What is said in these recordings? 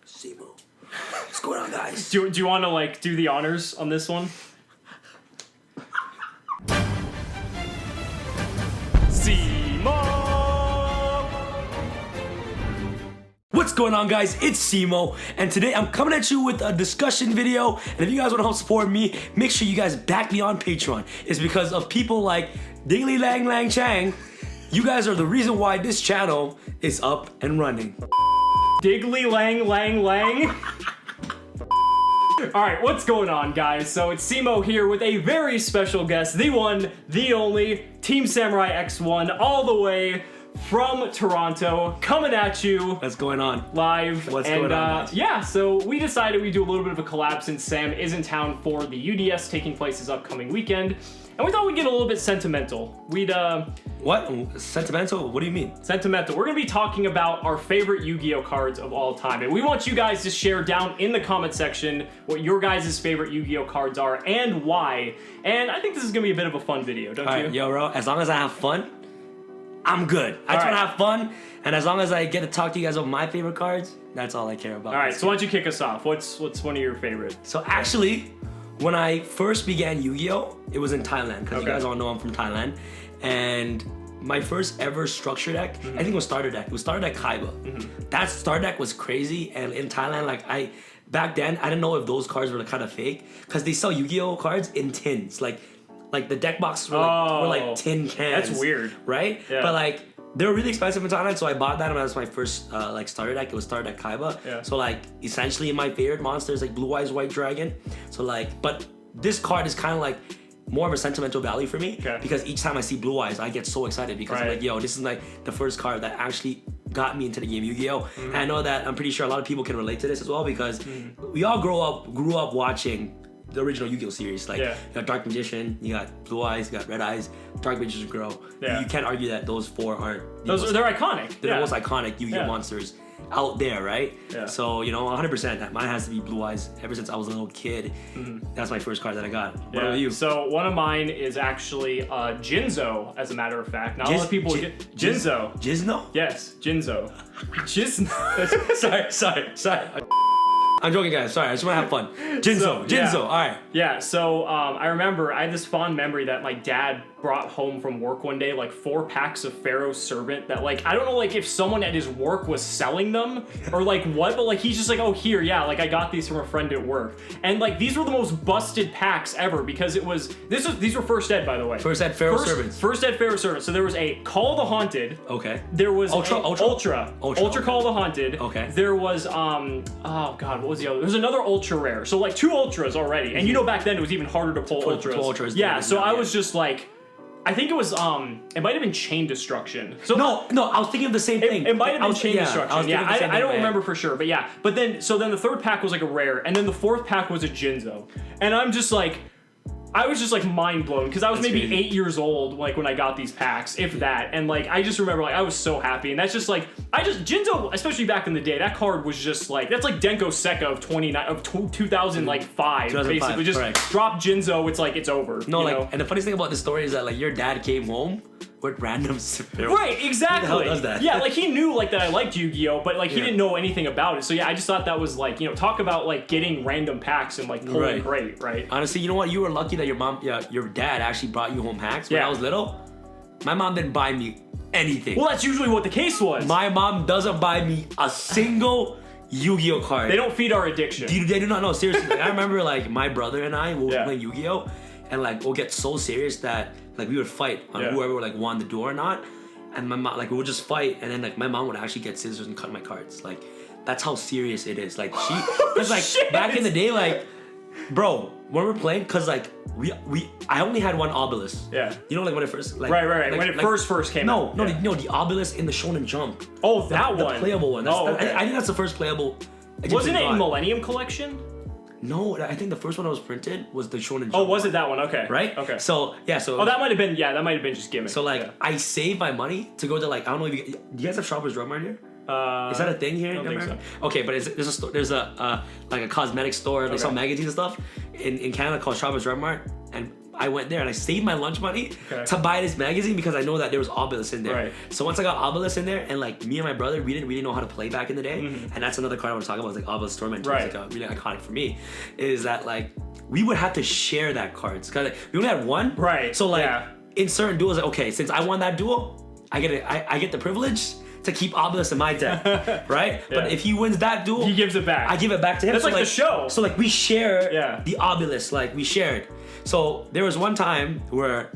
Cimoooooooo. What's going on, guys? Do you want to like do the honors on this one? What's going on, guys? It's Cimo, and today I'm coming at you with a discussion video. And if you guys want to help support me, make sure you guys back me on Patreon. It's because of people like Diggly Lang Lang Chang. You guys are the reason why this channel is up and running. Diggly Lang Lang Lang. Alright, what's going on, guys? So it's Cimo here with a very special guest, the one, the only, TeamSamuraiX1, all the way from Toronto, coming at you. What's going on? Live. What's going on, guys? Yeah, so we decided we'd do a little bit of a collab since Sam is in town for the UDS taking place this upcoming weekend. And we thought we'd get a little bit sentimental. We'd, What? Sentimental? What do you mean? Sentimental. We're gonna be talking about our favorite Yu-Gi-Oh cards of all time. And we want you guys to share down in the comment section what your guys' favorite Yu-Gi-Oh cards are and why. And I think this is gonna be a bit of a fun video, don't you? Alright, yo, bro, as long as I have fun, I'm good. I just want to have fun, and as long as I get to talk to you guys about my favorite cards, that's all I care about. Alright, so why don't you kick us off? What's one of your favorites? So actually, when I first began Yu-Gi-Oh, it was in Thailand, because you guys all know I'm from Thailand, and my first ever structure deck, I think it was starter deck. It was starter deck Kaiba. That starter deck was crazy, and in Thailand, like back then, I didn't know if those cards were kind of fake, because they sell Yu-Gi-Oh cards in tins, like the deck boxes were like tin cans. That's weird, right? Yeah. But like they were really expensive in Thailand, so I bought that, and that was my first like starter deck. It was starter deck Kaiba. Yeah. So like essentially my favorite monster is like Blue Eyes White Dragon. So like, but this card is kind of like more of a sentimental value for me, because each time I see Blue Eyes, I get so excited because I'm like, yo, this is like the first card that actually got me into the game Yu-Gi-Oh. And I know that I'm pretty sure a lot of people can relate to this as well, because we all grew up watching the original Yu-Gi-Oh series. Like you got Dark Magician, you got Blue Eyes, you got Red Eyes, Dark Magician Girl. You can't argue that those four aren't they're iconic. They're the most iconic Yu-Gi-Oh monsters out there, right? Yeah. So, you know, 100%, mine has to be Blue Eyes. Ever since I was a little kid, that's my first card that I got. What about you? So one of mine is actually Jinzo, as a matter of fact. Not a lot of people get Jinzo. Jizno? Yes, Jinzo. Jizno. sorry. I'm joking, guys. Sorry, I just want to have fun. Jinzo. All right. Yeah. So I remember I had this fond memory that my dad brought home from work one day, like 4 packs of Pharaoh's Servant. That like I don't know, like if someone at his work was selling them or like what, but like he's just like, oh here, yeah, like I got these from a friend at work, and like these were the most busted packs ever because it was these were first ed, by the way. First ed Pharaoh Servants. First ed Pharaoh Servants. So there was a Call the Haunted. Okay. There was Ultra Call the Haunted. Okay. There was oh god, what was the other? There's another ultra rare. So like 2 ultras already, and you know back then it was even harder to pull ultras. Yeah. So I was just like, I think it was it might have been Chain Destruction. So no, I was thinking of the same thing. It might have been Chain Destruction. Yeah, I don't remember for sure, but yeah. But then the 3rd pack was like a rare, and then the 4th pack was a Jinzo, and I'm just like, I was just like mind blown because I was maybe crazy. 8 years old like when I got these packs, if that, and like I just remember like I was so happy, and that's just like Jinzo, especially back in the day, that card was just like that's like Denko Seka of 2005 basically. Just drop Jinzo, it's like it's over. No, like know? And the funniest thing about this story is that like your dad came home with random right, exactly. Who the hell does that? Yeah, like he knew like that I liked Yu-Gi-Oh, but like he didn't know anything about it. So yeah, I just thought that was like, you know, talk about like getting random packs and like pulling great, right? Honestly, you know what? You were lucky that your dad actually brought you home packs. When I was little, my mom didn't buy me anything. Well, that's usually what the case was. My mom doesn't buy me a single Yu-Gi-Oh card. They don't feed our addiction. They do not know. Seriously, like, I remember like my brother and I would play Yu-Gi-Oh, and like we'll get so serious that like we would fight on whoever like won the duel or not, and my mom like we would just fight, and then like my mom would actually get scissors and cut my cards. Like that's how serious it is. Like because like back in the day, like bro, when we're playing, cause like I only had one obelisk. Yeah. You know, like when it first like right. Like, when it first came out. No, the obelisk in the Shonen Jump. Oh, that one. The playable one. I think that's the first playable. Wasn't it in Millennium Collection? No, I think the first one that was printed was the Shonen Jump. Oh, was it that one? Okay. Right? Okay. So, yeah, so... Oh, that might have been just gimmick. So, like, I saved my money to go to, like, I don't know if you... Do you guys have Shoppers Drug Mart here? Is that a thing here in America? So. Okay, but there's a like a cosmetic store. They sell magazines and stuff in Canada called Shoppers Drug Mart. And I went there and I saved my lunch money to buy this magazine because I know that there was Obelisk in there. Right. So once I got Obelisk in there, and like me and my brother, we didn't really know how to play back in the day, and that's another card I want to talk about. Is like Obelisk Tormentor. It's like really iconic for me. Is that like we would have to share that cards because like, we only had one. Right. So like in certain duels, like okay, since I won that duel, I get the privilege to keep Obelisk in my deck, right? But if he wins that duel, he gives it back. I give it back to him. That's so like the show. So like we share the Obelisk, like we shared. So there was one time where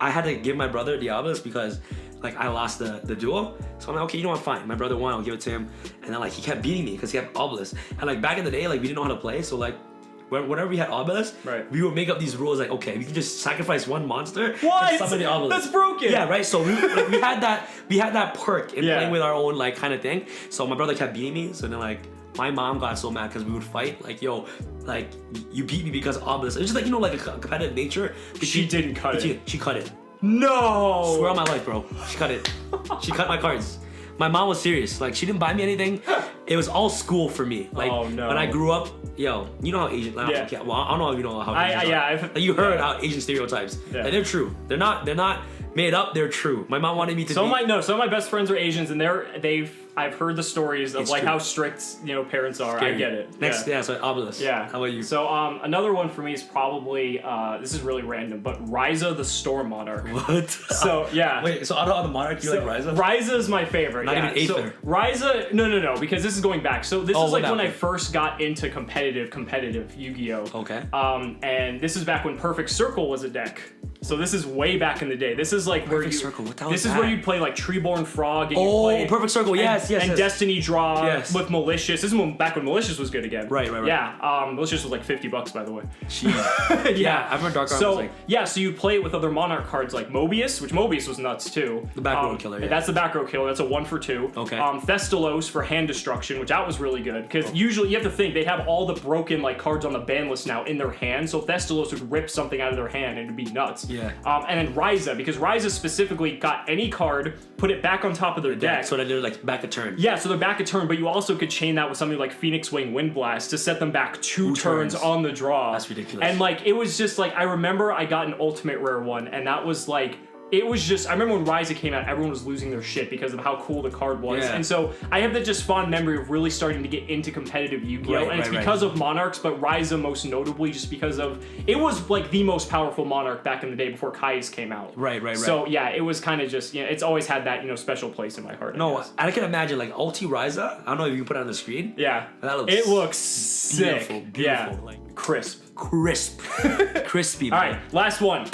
I had to give my brother the Obelisk because like I lost the duel. So I'm like, okay, you know what, fine. My brother won, I'll give it to him. And then like he kept beating me because he had Obelisk. And like back in the day, like we didn't know how to play. So like whenever we had Obelisk, we would make up these rules like, okay, we can just sacrifice one monster and summon the Obelisk. That's broken. Yeah, right. So we had that perk in playing with our own like kind of thing. So my brother kept beating me. So then like my mom got so mad because we would fight. Like, yo, like you beat me because of Obelisk. It's just like, you know, like a competitive nature. But she didn't cut it. She cut it. No. Swear on my life, bro. She cut it. She cut my cards. My mom was serious. Like, she didn't buy me anything. It was all school for me. Like, when I grew up, yo, you know how Asian. Like, well, I don't know if you know how Asians are. Like, you heard how Asian stereotypes. Like, they're true. They're not made up. They're true. My mom wanted me to. Some of my best friends are Asians, and I've heard the stories of like how strict parents are. Scary. I get it. Next, so Obelisk. Yeah. How about you? So another one for me is probably this is really random, but Raisa the Storm Monarch. What? So yeah. Wait. So out of all the monarchs, you like Raisa? Raisa is my favorite. Not even Aether. So Raisa, no, because this is going back. So this is like when I first got into competitive Yu-Gi-Oh. Okay. And this is back when Perfect Circle was a deck. So this is way back in the day. This is like Perfect Circle. What the hell This is is that? where you play like Treeborn Frog. And Perfect Circle. Yes. And Destiny Draw with Malicious. This is back when Malicious was good again. Right. Yeah. Malicious was like $50, by the way. Yeah. I've heard Dark Arm was like. Yeah. So you play it with other Monarch cards like Mobius, which Mobius was nuts too. The back row killer. Yeah. That's the back row killer. That's a 1 for 2. Okay. Thestalos for hand destruction, which that was really good because usually you have to think they have all the broken like cards on the ban list now in their hand. So Thestalos would rip something out of their hand and it'd be nuts. Yeah. And then Raisa, because Raisa specifically got any card, put it back on top of their deck. So that they're like back a turn. Yeah, so they're back a turn, but you also could chain that with something like Phoenix Wing Wind Blast to set them back two turns on the draw. That's ridiculous. And like, it was just like, I remember I got an ultimate rare one, and that was like, it was just, I remember when Raisa came out, everyone was losing their shit because of how cool the card was. Yeah. And so I have that just fond memory of really starting to get into competitive Yu-Gi-Oh! And it's because of Monarchs, but Raisa most notably just because of, it was like the most powerful Monarch back in the day before Kai's came out. Right. So yeah, it was kind of just, it's always had that, special place in my heart. I can imagine like Ulti Raisa. I don't know if you can put it on the screen. Yeah. It looks sick. Beautiful. Yeah. Like, crisp. Crispy, man. All right, last one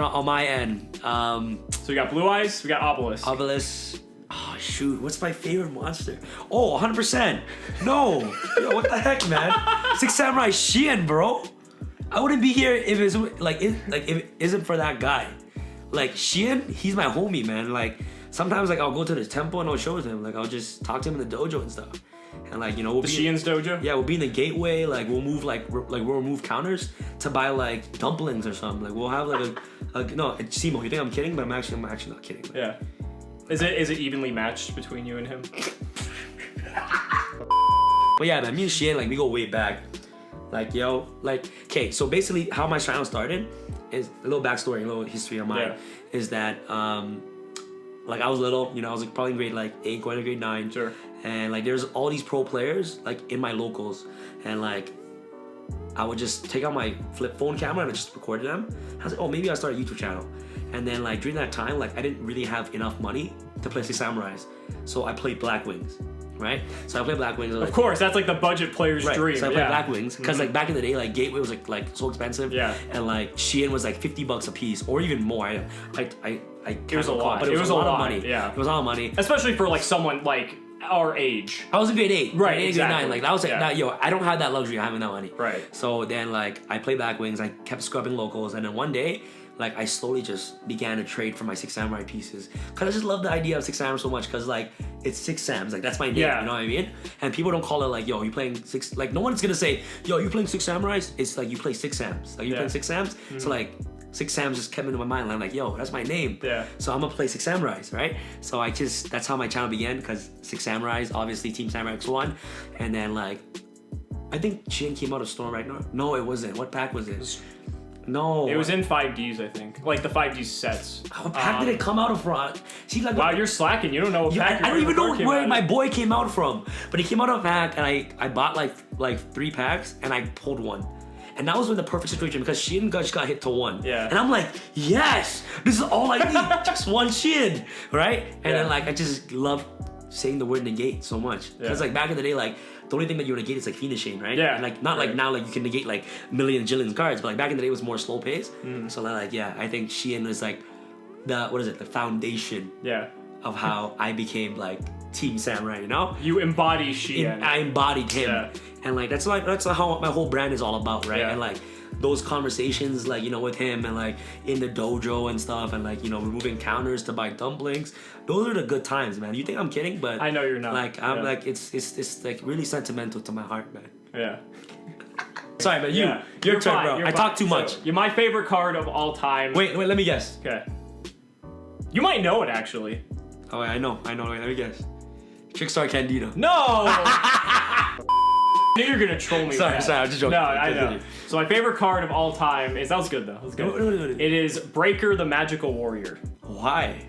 on my end. So we got Blue Eyes, we got Obelisk. Oh, shoot. What's my favorite monster? Oh, 100%. No. Yo, what the heck, man? Six Samurai Shien, bro. I wouldn't be here if it's if it isn't for that guy. Like, Shien, he's my homie, man. Like, sometimes like I'll go to the temple and I'll show him. Like, I'll just talk to him in the dojo and stuff. And like, we'll the Shien's dojo? Yeah, we'll be in the gateway. Like, we'll move we'll remove counters to buy like dumplings or something. Like, we'll have like no, it's Simo. You think I'm kidding? But I'm actually not kidding. Like, yeah. Is it evenly matched between you and him? But yeah, man, me and Shien, like, we go way back. Like, okay, so basically how my channel started is a little backstory, a little history of mine. Is that like I was little, I was like probably in grade like 8, going to grade 9. Sure. And like there's all these pro players like in my locals, and like I would just take out my flip phone camera and I just recorded them. I was like, oh, maybe I'll start a YouTube channel. And then like during that time, like I didn't really have enough money to play Six Samurais, so I played Black Wings, right? So I played Black Wings. Of course, that's like the budget player's dream. So I played Black Wings because like back in the day, like Gateway was like so expensive. Yeah. And like Shien was like $50 a piece or even more. I it was a lot. But it was a lot of money. Yeah. It was a lot of money, especially for like someone like our age. I was in grade 8. Right, grade 8, exactly. grade 9. Like that was like, I don't have that luxury of having that money. Right. So then like I played Black Wings, I kept scrubbing locals, and then one day, like I slowly just began to trade for my Six Samurai pieces. Cause I just love the idea of Six Samurai so much, cause like it's Six Sams, like that's my name, you know what I mean? And people don't call it like, yo, you playing six, like no one's gonna say, yo, you playing Six Samurais? It's like you play Six Sams. Like you playing Six Sams? So like Six Sams just kept into my mind, and I'm like, yo, that's my name. Yeah. So I'm gonna play Six Samurais, right? So that's how my channel began, cause Six Samurais, obviously TeamSamuraiX1, and then like, I think Shien came out of Storm right now. No, it wasn't. What pack was it? No. It was in 5Ds, I think. Like the 5D sets. What pack did it come out of from? See, like, wow, you're slacking. You don't know what pack. I don't even know where my boy came out from. But he came out of a pack, and I bought like 3 packs, and I pulled one. And that was in the perfect situation because Shin just got hit to 1. Yeah. And I'm like, yes, this is all I need. Just 1 Shin, right? And then like I just love saying the word negate so much. Because like back in the day, like the only thing that you would negate is like Phoenix Chain, right? Yeah. And like not like now like you can negate like million jillions cards, but like back in the day it was more slow pace. So like yeah, I think Shin was like the foundation of how I became like Team Samurai, you know? You embody Shien. I embodied him. Yeah. And like that's how my whole brand is all about, right? Yeah. And like those conversations, like, you know, with him and like in the dojo and stuff, and like, you know, removing counters to buy dumplings. Those are the good times, man. You think I'm kidding? But I know you're not. Like I'm like it's like really sentimental to my heart, man. Yeah. Sorry, man. Your turn, fine, bro. I talk too much. You're my favorite card of all time. Wait, let me guess. Okay. You might know it actually. Oh, wait, I know. Wait, let me guess. Trickstar Candido. No! I knew you were gonna troll me. Sorry, I'm just joking. No, I know. So my favorite card of all time is, that was good though. That was good. It is Breaker the Magical Warrior. Why?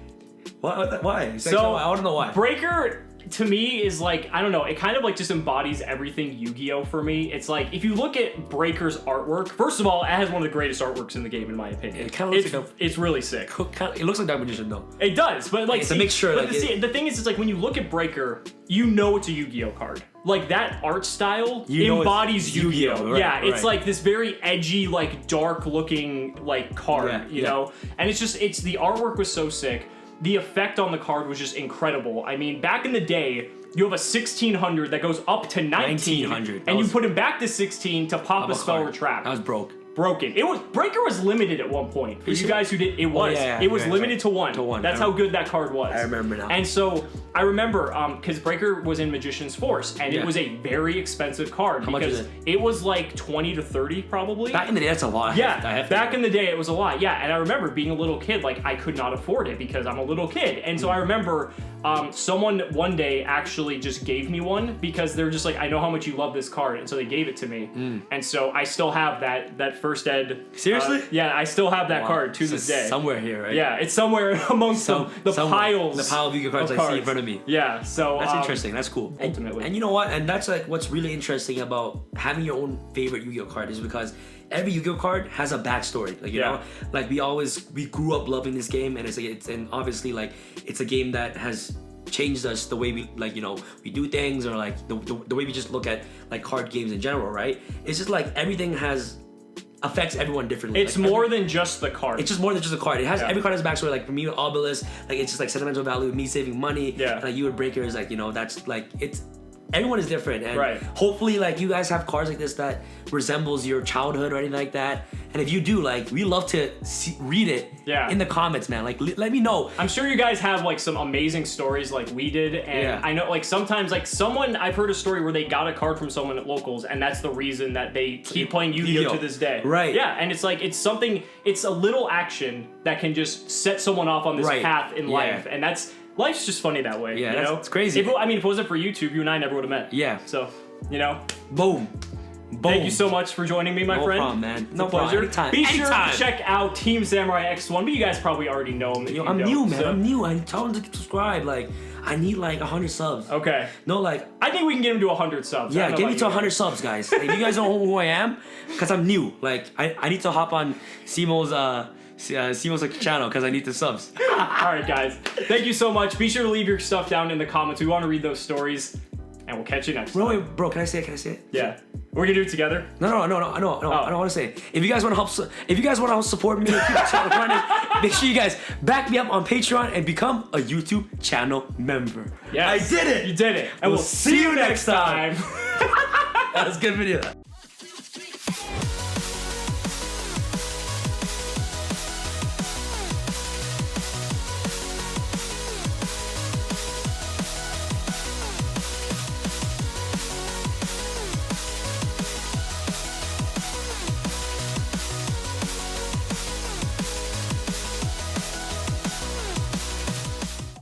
Why? So I want to know why. Breaker to me is like, I don't know, it kind of like just embodies everything Yu-Gi-Oh for me. It's like, if you look at Breaker's artwork, first of all, it has one of the greatest artworks in the game in my opinion. It kind of looks like it's really sick. It looks like Dark Magician though. It does, but like it's a mixture. But like the thing is, it's like when you look at Breaker, you know it's a Yu-Gi-Oh card. Like that art style embodies Yu-Gi-Oh. Right, it's like this very edgy, like dark looking like card, you know? And it's the artwork was so sick. The effect on the card was just incredible. I mean, back in the day, you have a 1600 that goes up to 1900, and you put it back to 16 to pop a spell or trap. That was broken. Breaker was limited at one point. For you guys who did, it was limited to one. That's how good that card was. I remember now. And so I remember because Breaker was in Magician's Force, and it was a very expensive card. How much is it? It was like 20 to 30 probably. Back in the day, that's a lot. Yeah, back in the day, it was a lot. Yeah, and I remember being a little kid, like I could not afford it because I'm a little kid. And so I remember someone one day actually just gave me one because they're just like, I know how much you love this card, and so they gave it to me. And so I still have that first ed. Seriously? Yeah, I still have that card to this day. Somewhere here, right? Yeah, it's somewhere amongst the piles. The pile of Yu-Gi-Oh cards I see in front of me. Yeah, so that's interesting. That's cool. Ultimately, and you know what? And that's like what's really interesting about having your own favorite Yu-Gi-Oh card is because every Yu-Gi-Oh card has a backstory. Like you know, like we grew up loving this game, and and obviously like it's a game that has changed us the way we we do things, or like the way we just look at like card games in general, right? It's just like everything affects everyone differently. It's like more than just the card. It's just more than just a card. It has every card has a backstory. Like for me with Obelisk, like it's just like sentimental value, me saving money. Yeah. And like you with Breaker is like, you know, that's like everyone is different, and hopefully like you guys have cards like this that resembles your childhood or anything like that. And if you do, like, we love to read it in the comments, man. Like let me know. I'm sure you guys have like some amazing stories like we did, and I know like sometimes like I've heard a story where they got a card from someone at locals, and that's the reason that they keep playing Yu-Gi-Oh to this day. Right. Yeah, and it's like it's a little action that can just set someone off on this path in life, and life's just funny that way. Yeah, you know? It's crazy. If it wasn't for YouTube, you and I never would have met. Yeah. So, you know. Boom. Thank you so much for joining me, my friend. No problem, man. No pleasure. Anytime. Be sure to check out TeamSamuraiX1, but you guys probably already know him. I'm new, man. I'm new. I tell them to subscribe. Like, I need like 100 subs. Okay. No, like I think we can get him to 100 subs. Yeah, get me to 100 subs, guys. Like, you guys know who I am, because I'm new. Like, I need to hop on Simo's channel because I need the subs. All right, guys. Thank you so much. Be sure to leave your stuff down in the comments. We want to read those stories, and we'll catch you next time. Wait, bro, can I say it? Yeah. We're gonna do it together. No. I don't want to say it. If you guys want to help support me, keep the channel running, make sure you guys back me up on Patreon and become a YouTube channel member. Yes. I did it. You did it. And we'll see you next time. That was a good video.